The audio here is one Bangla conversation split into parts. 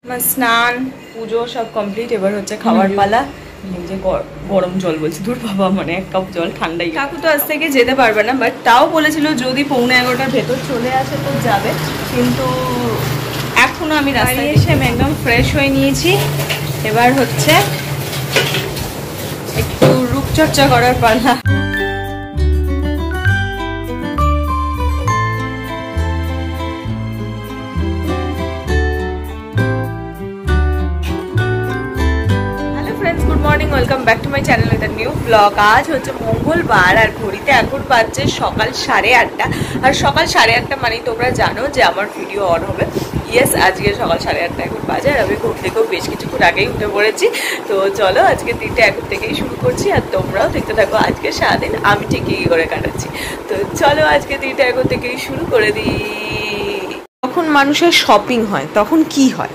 আমার স্নান পুজো সব কমপ্লিট। এবার হচ্ছে খাবার পালা। যে গরম জল বলছি, দূর বাবা, মানে 1 কাপ জল ঠান্ডাই। কাকু তো আজ থেকে যেতে পারবে না, বাট তাও বলেছিল যদি 11:45 ভেতর চলে আসে তো যাবে, কিন্তু এখনো আমি রাস্তায় এসে আমি একদম ফ্রেশ হয়ে নিয়েছি। এবার হচ্ছে একটু রূপচর্চা করার পালা। Welcome back to my channel with a new blog. আজ হচ্ছে মঙ্গলবার আর ঘড়িতে এখন বাজছে সকাল 8:30। আর সকাল 8:30 মানেই তোমরা জানো যে আমার ভিডিও অন হবে। ইয়েস, আজকে সকাল 8:30 এখন বাজে আর আমি ঘুম থেকেও বেশ কিছুক্ষণ আগেই উঠে পড়েছি। তো চলো আজকে দিনটা এখন থেকেই শুরু করছি আর তোমরাও দেখতে থাকো আজকে সারাদিন আমি ঠিক কী করে কাটাচ্ছি। তো চলো আজকে দিনটা এখন থেকেই শুরু করে দিই। যখন মানুষের শপিং হয় তখন কি হয়,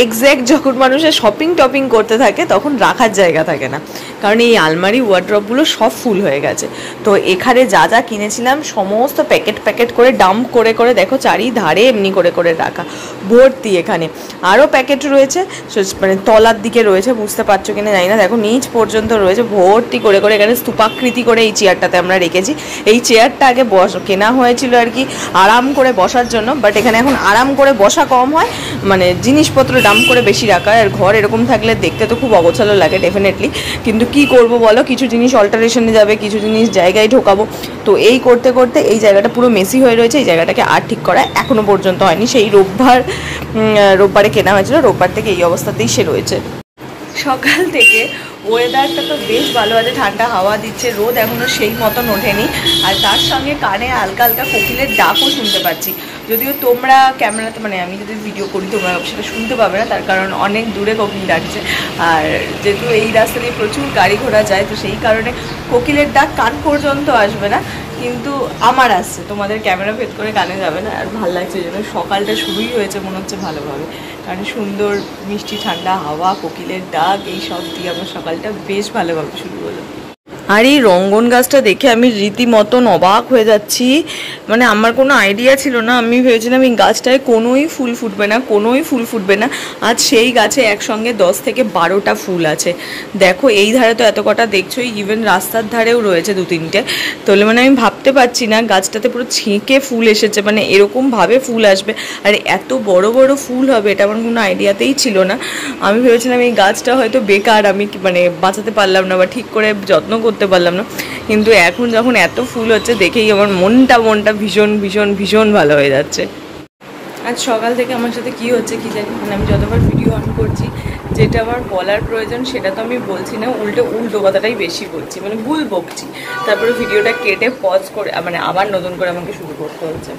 এক্স্যাক্ট যখন মানুষের শপিং টপিং করতে থাকে তখন রাখার জায়গা থাকে না, কারণ এই আলমারি ওয়ার্ড্রপগুলো সব ফুল হয়ে গেছে। তো এখানে যা যা কিনেছিলাম সমস্ত প্যাকেট করে ডাম্প করে দেখো চারিধারে এমনি করে রাখা ভর্তি। এখানে আরও প্যাকেট রয়েছে, মানে তলার দিকে রয়েছে, বুঝতে পারছো কিনা জানি না, দেখো নিচ পর্যন্ত রয়েছে ভর্তি করে এখানে স্তূপাকৃতি করে এই চেয়ারটাতে আমরা রেখেছি। এই চেয়ারটা আগে কেনা হয়েছিল আর কি আরাম করে বসার জন্য, বাট এখানে এখন আরাম করে বসা কম হয়, মানে জিনিসপত্র ডাম্প করে বেশি রাখা। আর ঘর এরকম থাকলে দেখতে তো খুব অগোছালো লাগে ডেফিনেটলি, কিন্তু কি করব বলো, কিছু জিনিস অল্টারেশনে যাবে, কিছু জিনিস জায়গায় ঢোকাবো। তো এই করতে এই জায়গাটা পুরো মেসি হয়ে রয়েছে। এই জায়গাটাকে আর ঠিক করা এখনো পর্যন্ত হয়নি। সেই রোববারে কেনা হয়েছিল, রোববার থেকে এই অবস্থাতেই সে রয়েছে। সকাল থেকে ওয়েদারটা তো বেশ ভালো আছে, ঠান্ডা হাওয়া দিচ্ছে, রোদ এখনও সেই মতন ওঠেনি। আর তার সঙ্গে কানে হালকা হালকা কোকিলের ডাকও শুনতে পাচ্ছি, যদিও তোমরা ক্যামেরাতে, মানে আমি যদি ভিডিও করি তোমরা সেটা শুনতে পাবে না, তার কারণ অনেক দূরে কোকিল ডাকছে। আর যেহেতু এই রাস্তা দিয়ে প্রচুর গাড়ি ঘোড়া যায়, তো সেই কারণে কোকিলের ডাক কান পর্যন্ত আসবে না, কিন্তু আমার আসছে, তোমাদের ক্যামেরা ভেদ করে কানে যাবে না। আর ভালো লাগছে, যেন সকালটা শুরুই হয়েছে মনে হচ্ছে ভালোভাবে, কারণ সুন্দর মিষ্টি ঠান্ডা হাওয়া, কোকিলের ডাক, এই সব দিয়ে আমার সকালটা বেশ ভালোভাবে শুরু হলো। আর এই রঙ্গন গাছটা দেখে আমি রীতিমতন অবাক হয়ে যাচ্ছি, মানে আমার কোনো আইডিয়া ছিল না। আমি ভেবেছিলাম এই গাছটায় কোনোই ফুল ফুটবে না, আজ সেই গাছে একসঙ্গে 10 থেকে 12টা ফুল আছে। দেখো এই ধারে তো এত কটা দেখছোই, ইভেন রাস্তার ধারেও রয়েছে 2-3টে। তাহলে মানে আমি ভাবতে পারছি না গাছটাতে পুরো ছেঁকে ফুল এসেছে, মানে এরকমভাবে ফুল আসবে আর এত বড় ফুল হবে, এটা আমার কোনো আইডিয়াতেই ছিল না। আমি ভেবেছিলাম এই গাছটা হয়তো বেকার, আমি মানে বাঁচাতে পারলাম না বা ঠিক করে যত্ন করতে পারলাম না, কিন্তু এখন যখন এত ফুল হচ্ছে দেখেই আমার মনটা ভীষণ ভালো হয়ে যাচ্ছে। আজ সকাল থেকে আমার সাথে কি হচ্ছে কি জানি, মানে আমি যতবার ভিডিও অন করছি যেটা আমার বলার প্রয়োজন সেটা তো আমি বলছি না, উল্টো কথাটাই বেশি বলছি, মানে ভুল বকছি। তারপরে ভিডিওটা কেটে পজ করে মানে আবার নতুন করে আমাকে শুরু করতে হচ্ছে।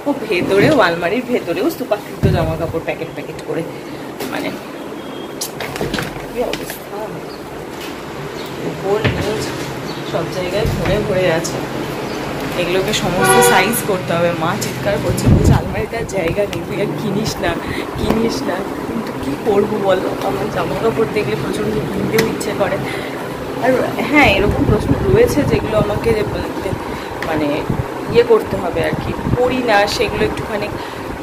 ও ভেতরেও, আলমারির ভেতরেও স্তূপাকৃত জামা কাপড় প্যাকেট করে, মানে কি অবস্থা, উপর নিচ সব জায়গায় ভরে আছে। এগুলোকে সমস্ত সাইজ করতে হবে। মা চিৎকার করছে, বলছে আলমারিতে জায়গা নেই, তুই আর কিনিস না, কিন্তু কী করবো বলো, আমার জামা কাপড় দেখলে প্রচণ্ড কিনতেও ইচ্ছে করে। আর হ্যাঁ, এরকম প্রশ্ন রয়েছে যেগুলো আমাকে মানে করতে হবে আর কি, করি না সেগুলো একটুখানি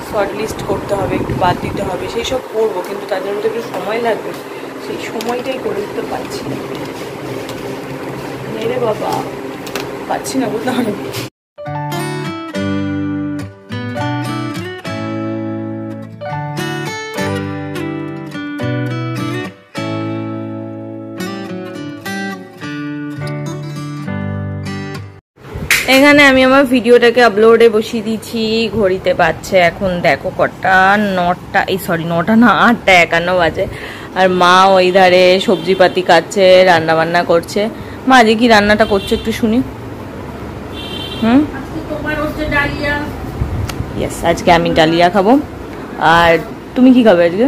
শর্ট লিস্ট করতে হবে, একটু বাদ দিতে হবে, সেই সব করবো, কিন্তু তার জন্য তো একটু সময় লাগবে, সেই সময়টাই করে দিতে পারছি না রে বাবা, পাচ্ছি না বলতে হবে। এখানে আমি আমার ভিডিওটাকে আপলোডে বসিয়ে দিয়েছি। ঘড়িতে বাজছে এখন দেখো কটা, 9টা, 9টা না 8:51 বাজে। আর মা ওই ধারে সবজিপাতি কাটছে, রান্না করছে। মা আজকে কি রান্নাটা করছো একটু শুনি। ইয়েস, আজকে আমি ডালিয়া খাবো। আর তুমি কি খাবে আজকে?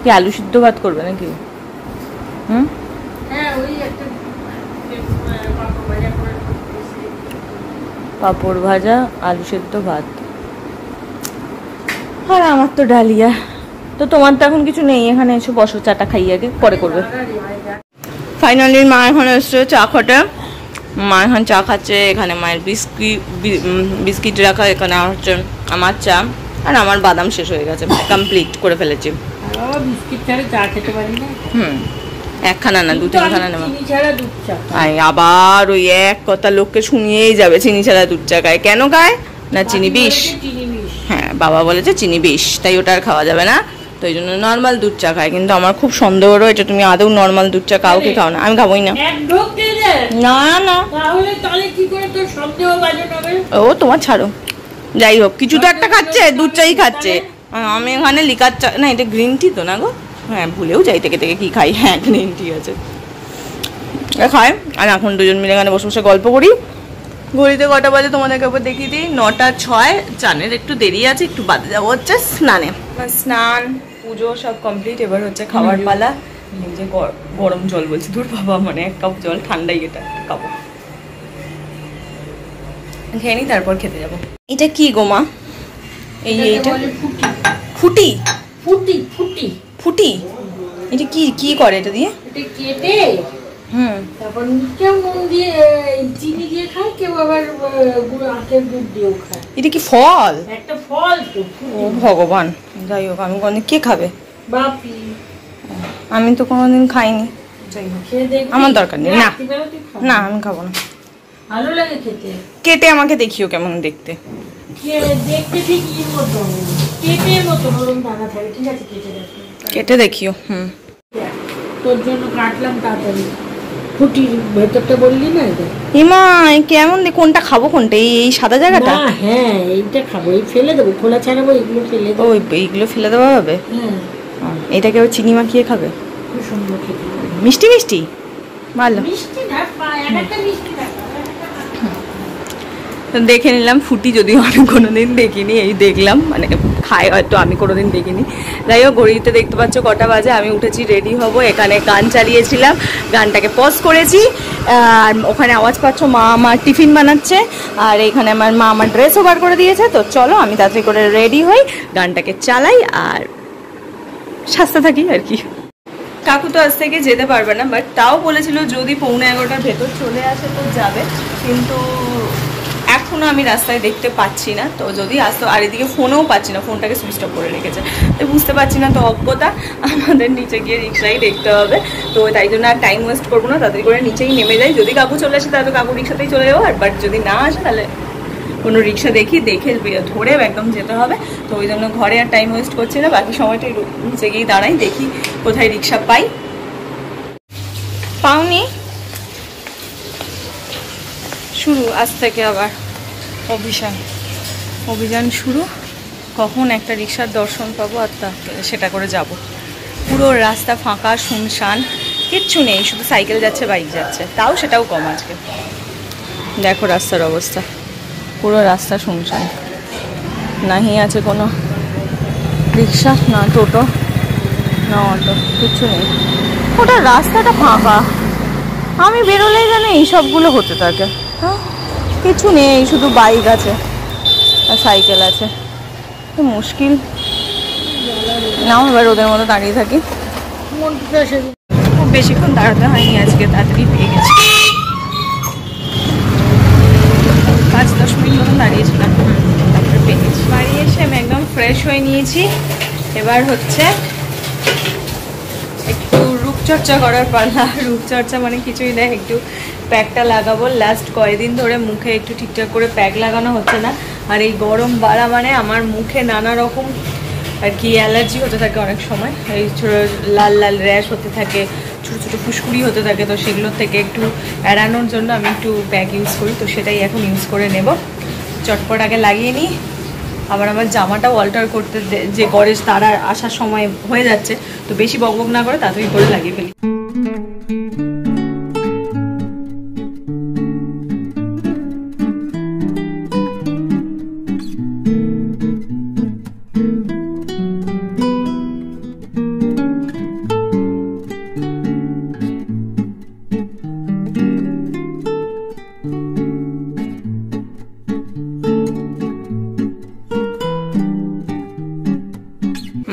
কি আলু সিদ্ধ ভাত করবে নাকি? পাঁপড় ভাজা, আলু সিদ্ধ ভাত, আর আমার তো ডালিয়া। তো তোমার তো এখন কিছু নেই, এখানে এসে বসো, চাটা খাই আগে, পরে করবে। ফাইনালি মা এখন এসছে চা খাটে। মা এখন চা খাচ্ছে, এখানে মায়ের বিস্কিট রাখা, এখানে হচ্ছে আমার চা, আর আমার বাদাম শেষ হয়ে গেছে, কমপ্লিট করে ফেলেছি। একখানা না 2-3খানা নেব। আবার ওই এক কথা লোককে শুনিয়েই যাবে, চিনি ছাড়া দুধ চা খায়। কেন খায় না? চিনি বিষ। হ্যাঁ, বাবা বলেছে চিনি বিষ, তাই ওটা আর খাওয়া যাবে না, তো এই জন্য নর্মাল দুধ চা খায়। কিন্তু আমার খুব সন্দেহ রয়েছে তুমি আদৌ নর্মাল দুধ চা খাও কি খাও না। আমি খাবোই না। না না, ও তোমার ছাড়ো, যাই হোক কিছু তো একটা খাচ্ছে, দুধ চাই খাচ্ছে। আমি এখানে লিকার চা, না এটা গ্রিন টি তো না গো, হ্যাঁ ভুলেও যাই থেকে থেকে কি খাই, হ্যাঁ গ্রিন টি আছে খায়। আর এখন দুজন মিলে এখানে বসে বসে গল্প করি। ঘড়িতে কটা বাজে তোমাদেরকে একবার দেখিয়ে দিই, 9:06। চানের একটু দেরি আছে, একটু বাদে যাবো হচ্ছে স্নানে। স্নান পুজো সব কমপ্লিট, এবার হচ্ছে খাবার পালা। এই যে গরম জল বলছি, দূর বাবা, মানে 1 কাপ জল, ঠান্ডাই এটা খাবো, খেয়ে নি তারপর খেতে যাবো। এটা কি গোমা? এইটা ফুটি ফুটি ফুটি ফুটি, এটা কি কি করে এটা দিয়ে? এটা কেটে তারপর কেউ নুন দিয়ে চিনি দিয়ে খায়, কেউ আবার আখের দুধ দিয়েও খায়। এটা কি ফল? একটা ফল তো। ও ভগবান, যাই হোক আমি কোনদিন, কে খাবে? বাপি, আমি তো কোনোদিন খাইনি, যাই হোক আমার দরকার নেই। না না আমি খাবো না, ভালো লাগে খেতে। কেটে আমাকে দেখিও কেমন দেখতে। দেখতে ঠিক এর মতো, কেটের মতো নরম দানা থাকে, ঠিক আছে কেটে দেখো, কেটে দেখিও। তোর জন্য কাটলাম তাড়াতাড়ি। ফুটির ভেতরটা বললি না, এটা ইমা কেমন, কোনটা খাবো, কোনটা এই সাদা জায়গাটা? হ্যাঁ এইটা খাবো, এই ফেলে দেবো, খোলা ছাড়াবো, এগুলো ফেলে দেবো। ওই এইগুলো ফেলে দেওয়া হবে? হ্যাঁ। এটাকে আবার চিনি মাখিয়ে খাবে, খুব সুন্দর খেতে, মিষ্টি মিষ্টি, ভালো মিষ্টি না, একটা মিষ্টি না। দেখে নিলাম ফুটি, যদিও আমি কোনোদিন দেখিনি, এই দেখলাম, মানে খাই হয়তো, আমি কোনোদিন দেখিনি। যাই হোক ঘড়িতে দেখতে পাচ্ছ কটা বাজে, আমি উঠেছি রেডি হব। এখানে গান চালিয়েছিলাম, গানটাকে পজ করেছি, আর ওখানে আওয়াজ পাচ্ছ মা আমার টিফিন বানাচ্ছে, আর এখানে আমার মা আমার ড্রেসও বার করে দিয়েছে। তো চলো আমি তাড়াতাড়ি করে রেডি হই, গানটাকে চালাই আর সাজতে থাকি আর কি। কাকু তো আজ থেকে যেতে পারবে না, বাট তাও বলেছিল যদি 11:45 ভেতর চলে আসে তো যাবে, কিন্তু এখনো আমি রাস্তায় দেখতে পাচ্ছি না। তো যদি আসতো, আর এদিকে ফোনেও পাচ্ছি না, ফোনটাকে সুইচ অফ করে রেখেছে, তো বুঝতে পারছি না। তো অজ্ঞতা, আমাদের নিচে গিয়ে রিক্সাই দেখতে হবে। তো তাই জন্য আর টাইম ওয়েস্ট করবো না, তাড়াতাড়ি করে নিচেই নেমে যাই। যদি কাকু চলে আসে তাহলে কাকু রিক্সাতেই চলে যাবো, আর বাট যদি না আসে তাহলে কোনো রিক্সা দেখে ধরে একদম যেতে হবে। তো ওই জন্য ঘরে আর টাইম ওয়েস্ট করছি না, বাকি সময়টা নিচে গিয়ে দাঁড়াই, দেখি কোথায় রিক্সা পাই। পাওনি, শুরু আজ থেকে আবার অভিযান শুরু। কখন একটা রিক্সার দর্শন পাবো আর সেটা করে যাব। পুরো রাস্তা ফাঁকা, শুনশান, কিচ্ছু নেই, শুধু সাইকেল যাচ্ছে, বাইক যাচ্ছে, তাও সেটাও কম আজকে। দেখো রাস্তার অবস্থা, পুরো রাস্তা শুনশান, নাহি আছে কোনো রিক্সা, না টোটো, না অটো, কিচ্ছু নেই। ওটা রাস্তাটা ফাঁকা, আমি বেরোলেই জানি এইসবগুলো হতে থাকে। হ্যাঁ কিছু নেই, শুধু বাইক আছে আর সাইকেল আছে, মুশকিল। নাও এবার ওদের মতো দাঁড়িয়ে থাকি, খুব বেশিক্ষণ দাঁড়াতে হয়নি আজকে, তাড়াতাড়ি পেয়ে গেছি। 5-10 মিনিট মতন দাঁড়িয়েছিলাম, তারপরে পেয়ে গেছি। বাড়ি এসে আমি একদম ফ্রেশ হয়ে নিয়েছি, এবার হচ্ছে একটু রূপচর্চা করার পালা। রূপচর্চা মানে কিছুই না, একটু প্যাকটা লাগাবো। লাস্ট কয়েকদিন ধরে মুখে একটু ঠিকঠাক করে প্যাক লাগানো হচ্ছে না, আর এই গরম বাড়া মানে আমার মুখে নানা রকম আর কি অ্যালার্জি হতে থাকে অনেক সময়, এই ছোটো লাল লাল র্যাশ হতে থাকে, ছোটো ছোটো ফুসকুড়ি হতে থাকে। তো সেগুলোর থেকে একটু এড়ানোর জন্য আমি একটু প্যাক ইউজ করি, তো সেটাই এখন ইউজ করে নেব। চটপট আগে লাগিয়ে নিই, আবার আমার জামাটাও অল্টার করতে যে গরেজ তারা আসার সময় হয়ে যাচ্ছে, তো বেশি বকবক না করে তাড়াতাড়ি করে লাগিয়ে ফেলি।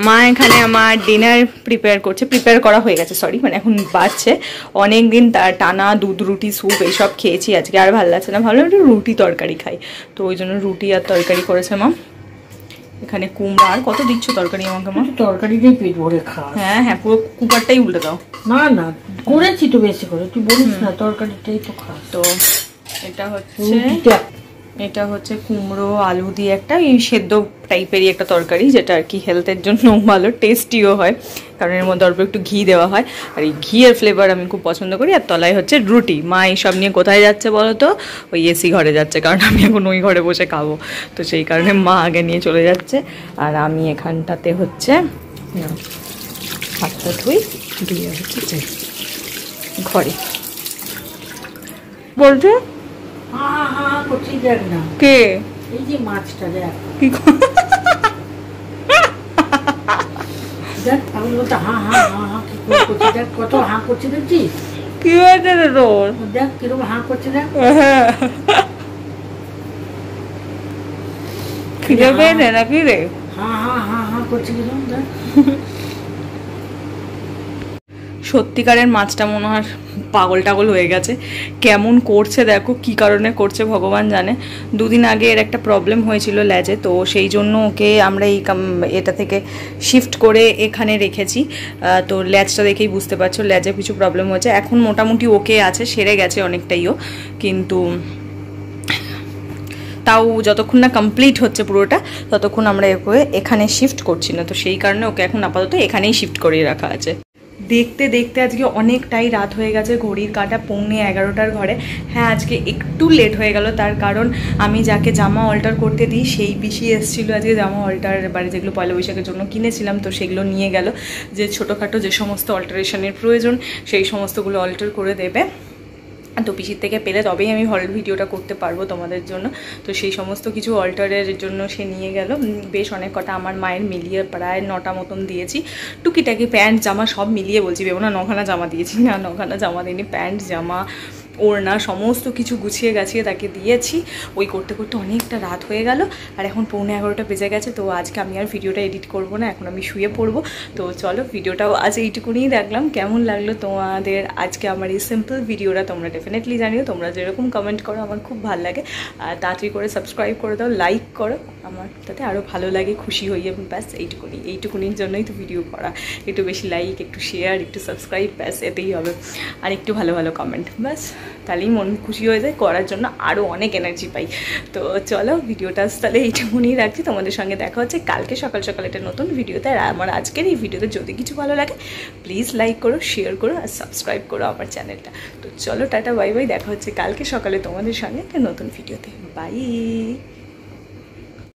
মা এখানে আমার ডিনার প্রিপেয়ার করা হয়ে গেছে, সরি, মানে এখন বাজছে। অনেক দিন টানা দুধ রুটি স্যুপ এইসব খেয়েছি, আজকে আর ভালো লাগছে না, ভাবলাম একটু রুটি তরকারি খাই, তো ওই জন্য রুটি আর তরকারি করেছে মা। এখানে কুমড়া, আর কত দিচ্ছ তরকারি আমাকে মা? তরকারিটাই পেট ভরে খা। হ্যাঁ হ্যাঁ, পুরো কুকারটাই উল্টে দাও। না না, করেছি তো বেশি করে, তুই বলিস না, তরকারিটাই তো খা। তো এটা হচ্ছে কুমড়ো আলু দিয়ে একটা এই সেদ্ধ টাইপেরই একটা তরকারি, যেটা আর কি হেলথের জন্য ভালো, টেস্টিও হয়, কারণ এর মধ্যে অল্প একটু ঘি দেওয়া হয়, আর এই ঘিয়ের ফ্লেভার আমি খুব পছন্দ করি। আর তলায় হচ্ছে রুটি। মা এইসব নিয়ে কোথায় যাচ্ছে বলো তো? ওই এসি ঘরে যাচ্ছে, কারণ আমি এখন ওই ঘরে বসে খাবো, তো সেই কারণে মা আগে নিয়ে চলে যাচ্ছে। আর আমি এখানটাতে হচ্ছে হাতটা ধুয়ে হচ্ছে ঘরে বলছে কে এই যে মাছটা দেখ, কি কত হাঁ করছে দেখছিস? কি হয়েছে রে তোর? দেখ কিরকম হাঁ করছে, দেখ। খিদে পেয়েছে নাকি রে? হ্যাঁ হ্যাঁ হ্যাঁ হ্যাঁ করছে কিরকম, দেখ। সত্যিকারের মাছটা মনে হয় পাগল টাগল হয়ে গেছে, কেমন করছে দেখো, কি কারণে করছে ভগবান জানে। দুদিন আগে এর একটা প্রবলেম হয়েছিল লেজে, তো সেই জন্য ওকে আমরা এটা থেকে শিফট করে এখানে রেখেছি। তো লেজটা দেখেই বুঝতে পারছো লেজে কিছু প্রবলেম হয়েছে, এখন মোটামুটি ওকে আছে, সেরে গেছে অনেকটাইও, কিন্তু তাও যতক্ষণ না কমপ্লিট হচ্ছে পুরোটা ততক্ষণ আমরা ওকে এখানে শিফট করছি না, তো সেই কারণে ওকে এখন আপাতত এখানেই শিফট করিয়ে রাখা আছে। দেখতে দেখতে আজকে অনেকটাই রাত হয়ে গেছে, ঘড়ির কাঁটা 11:15 ঘরে। হ্যাঁ, আজকে একটু লেট হয়ে গেল, তার কারণ আমি যাকে জামা অল্টার করতে দিই সেই পিসি এসেছিলো আজকে জামা অল্টার, বাড়ি যেগুলো পয়লা বৈশাখের জন্য কিনেছিলাম, তো সেগুলো নিয়ে গেল, যে ছোটোখাটো যে সমস্ত অল্টারেশনের প্রয়োজন সেই সমস্তগুলো অল্টার করে দেবে। তো পিসির থেকে পেলে তবেই আমি হল ভিডিওটা করতে পারবো তোমাদের জন্য, তো সেই সমস্ত কিছু অল্টারের জন্য সে নিয়ে গেল। বেশ অনেক কটা আমার মায়ের মিলিয়ে প্রায় 9টা মতন দিয়েছি, টুকিটাকি প্যান্ট জামা সব মিলিয়ে, বলছি ভেবো না 9খানা জামা দিয়েছি, না 9খানা জামা দিইনি, প্যান্ট জামা ওড়না সমস্ত কিছু গুছিয়ে গাছিয়ে তাকে দিয়েছি। ওই করতে করতে অনেকটা রাত হয়ে গেল, আর এখন 11:15 বেজে গেছে। তো আজকে আমি আর ভিডিওটা এডিট করব না, এখন আমি শুয়ে পড়বো। তো চলো, ভিডিওটাও আজ এইটুকুনিই রাখলাম। কেমন লাগলো তোমাদের আজকে আমার এই সিম্পল ভিডিওটা তোমরা ডেফিনেটলি জানিও, তোমরা যেরকম কমেন্ট করো আমার খুব ভালো লাগে। আর তাড়াতাড়ি করে সাবস্ক্রাইব করে দাও, লাইক করো, আমার তাতে আরও ভালো লাগে, খুশি হই আমি। ব্যাস এইটুকুনির জন্যই তো ভিডিও করা, একটু বেশি লাইক, একটু শেয়ার, একটু সাবস্ক্রাইব, ব্যাস এতেই হবে, আর একটু ভালো ভালো কমেন্ট, ব্যাস তাহলেই মন খুশি হয়ে যায়, করার জন্য আরও অনেক এনার্জি পাই। তো চলো, ভিডিওটা তাহলে এইটুকুনিই রাখছি, তোমাদের সঙ্গে দেখা হচ্ছে কালকে সকাল সকাল একটা নতুন ভিডিওতে। আর আমার আজকের এই ভিডিওতে যদি কিছু ভালো লাগে প্লিজ লাইক করো, শেয়ার করো আর সাবস্ক্রাইব করো আমার চ্যানেলটা। তো চলো, টাটা, বাই বাই, দেখা হচ্ছে কালকে সকালে তোমাদের সঙ্গে একটা নতুন ভিডিওতে। বাই।